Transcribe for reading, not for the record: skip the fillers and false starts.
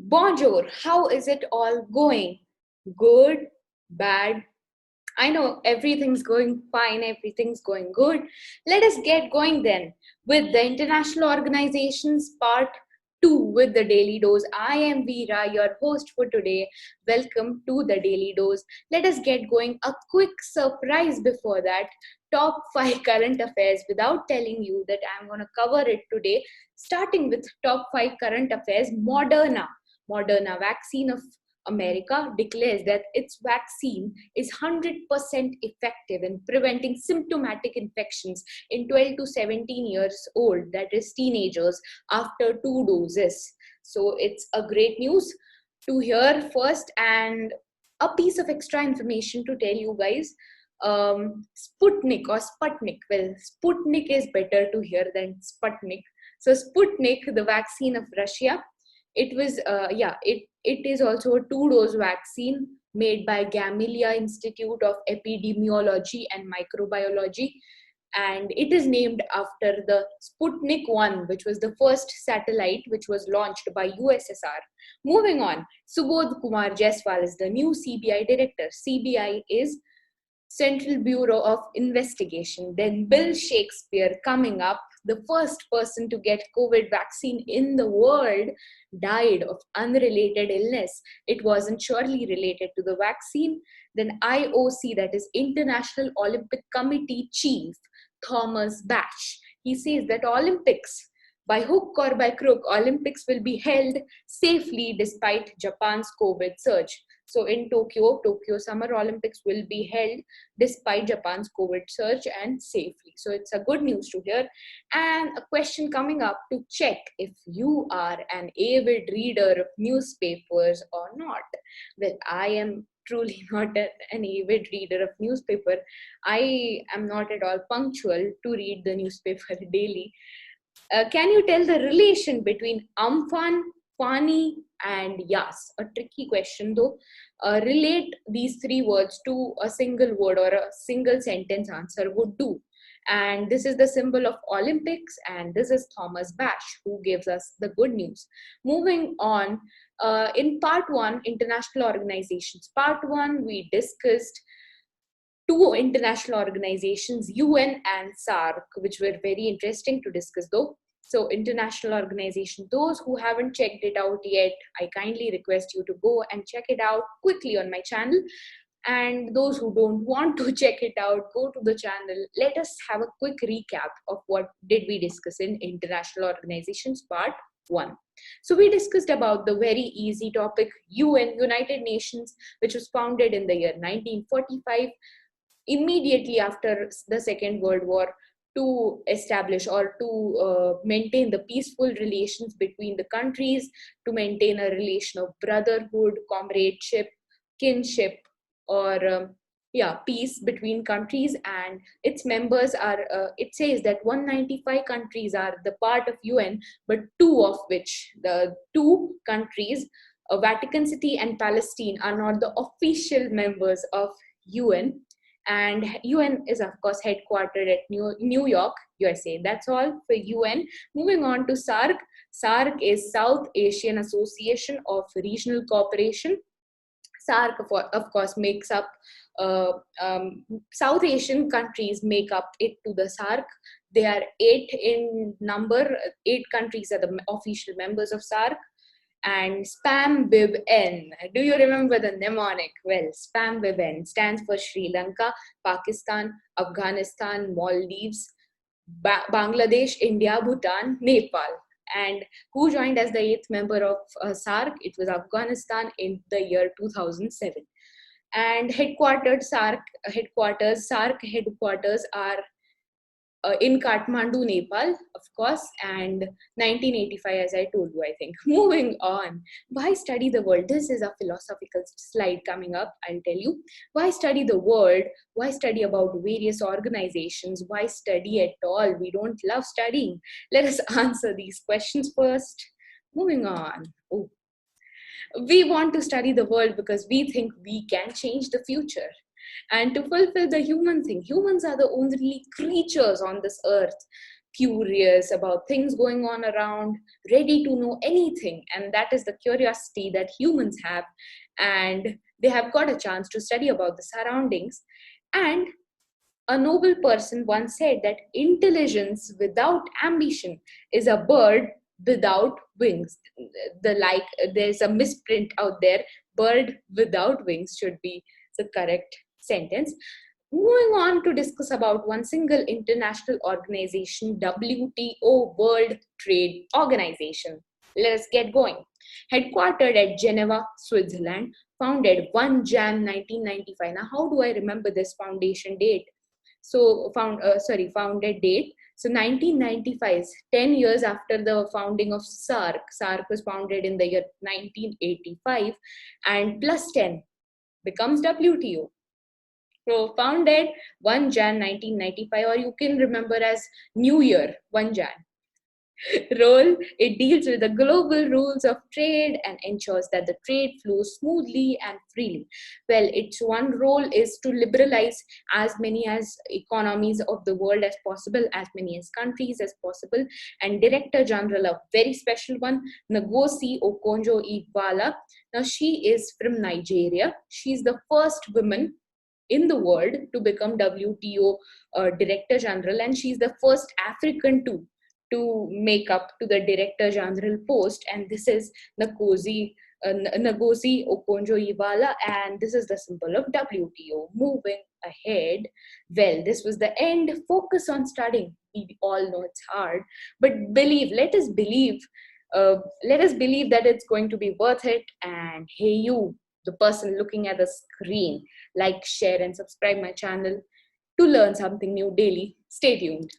Bonjour, how is it all going? Good, bad? I know everything's going fine, everything's going good. Let us get going then with the international organizations part 2 with the Daily Dose. I am Veera, your host for today. Welcome to the Daily Dose. Let us get going. A quick surprise before that. Top 5 current affairs without telling you that I'm going to cover it today. Starting with top 5 current affairs, Moderna vaccine of America declares that its vaccine is 100% effective in preventing symptomatic infections in 12 to 17 years old, that is teenagers, after 2 doses. So it's a great news to hear first, and a piece of extra information to tell you guys. Sputnik or Sputnik, well, Sputnik is better to hear than Sputnik. So Sputnik, the vaccine of Russia, it is also a 2-dose vaccine made by Gamaleya Institute of Epidemiology and Microbiology, and it is named after the Sputnik 1, which was the first satellite which was launched by USSR. Moving on, Subodh Kumar Jaiswal is the new CBI director. CBI is Central Bureau of Investigation. Then Bill Shakespeare coming up, the first person to get COVID vaccine in the world, died of unrelated illness. It wasn't surely related to the vaccine. Then IOC, that is International Olympic Committee Chief Thomas Bach, he says that Olympics, by hook or by crook, Olympics will be held safely despite Japan's COVID surge. So in Tokyo Summer Olympics will be held despite Japan's COVID surge and safely. So it's a good news to hear. And a question coming up to check if you are an avid reader of newspapers or not. Well, I am truly not an avid reader of newspaper. I am not at all punctual to read the newspaper daily. Can you tell the relation between Amphan, Pani, and Yas? A tricky question though. Relate these 3 words to a single word or a single sentence answer would do. And this is the symbol of Olympics, and this is Thomas Bach who gives us the good news. Moving on, in part 1, international organizations. Part 1, we discussed 2 international organizations, UN and SARG, which were very interesting to discuss though. So international organization, those who haven't checked it out yet, I kindly request you to go and check it out quickly on my channel. And those who don't want to check it out, go to the channel. Let us have a quick recap of what did we discuss in international organizations part 1. So we discussed about the very easy topic, UN, United Nations, which was founded in the year 1945, immediately after the Second World War, to establish or to maintain the peaceful relations between the countries, to maintain a relation of brotherhood, comradeship, kinship, or peace between countries. And its members are, it says that 195 countries are the part of UN, but 2 of which, the 2 countries, Vatican City and Palestine, are not the official members of UN. And UN is, of course, headquartered at New York, USA. That's all for UN. Moving on to SARG. SARG is South Asian Association of Regional Cooperation. SARG, of course, makes up South Asian countries make up it to the SARG. They are 8 in number. 8 countries are the official members of SARG. And SPAM-BIB-N. Do you remember the mnemonic? Well, SPAM-BIB-N stands for Sri Lanka, Pakistan, Afghanistan, Maldives, Bangladesh, India, Bhutan, Nepal. And who joined as the 8th member of SARG? It was Afghanistan in the year 2007. And SARG headquarters are in Kathmandu, Nepal, of course, and 1985, as I told you, I think. Moving on, why study the world? This is a philosophical slide coming up, I'll tell you. Why study the world? Why study about various organizations? Why study at all? We don't love studying. Let us answer these questions first. Moving on. We want to study the world because we think we can change the future. And to fulfill the human thing, humans are the only creatures on this earth curious about things going on around, ready to know anything. And that is the curiosity that humans have. And they have got a chance to study about the surroundings. And a noble person once said that intelligence without ambition is a bird without wings. There's a misprint out there. Bird without wings should be the correct sentence. Moving on to discuss about one single international organization, WTO, World Trade Organization. Let us get going. Headquartered at Geneva, Switzerland, founded 1 Jan 1995. Now, how do I remember this foundation date? Founded date. So 1995, 10 years after the founding of SARG. SARG was founded in the year 1985, and plus 10 becomes WTO. So founded 1 Jan 1995, or you can remember as New Year, 1 Jan. Role, it deals with the global rules of trade and ensures that the trade flows smoothly and freely. Well, its one role is to liberalize as many as economies of the world as possible, as many as countries as possible. And Director General, a very special one, Ngozi Okonjo-Iweala. Now, she is from Nigeria. She's the first woman in the world to become WTO Director General, and she's the first African to make up to the Director General post. And this is Ngozi Okonjo-Iweala, and this is the symbol of WTO. Moving ahead, well, this was the end. Focus on studying. We all know it's hard, but let us believe that it's going to be worth it. And hey, you, the person looking at the screen, like, share, and subscribe my channel to learn something new daily. Stay tuned.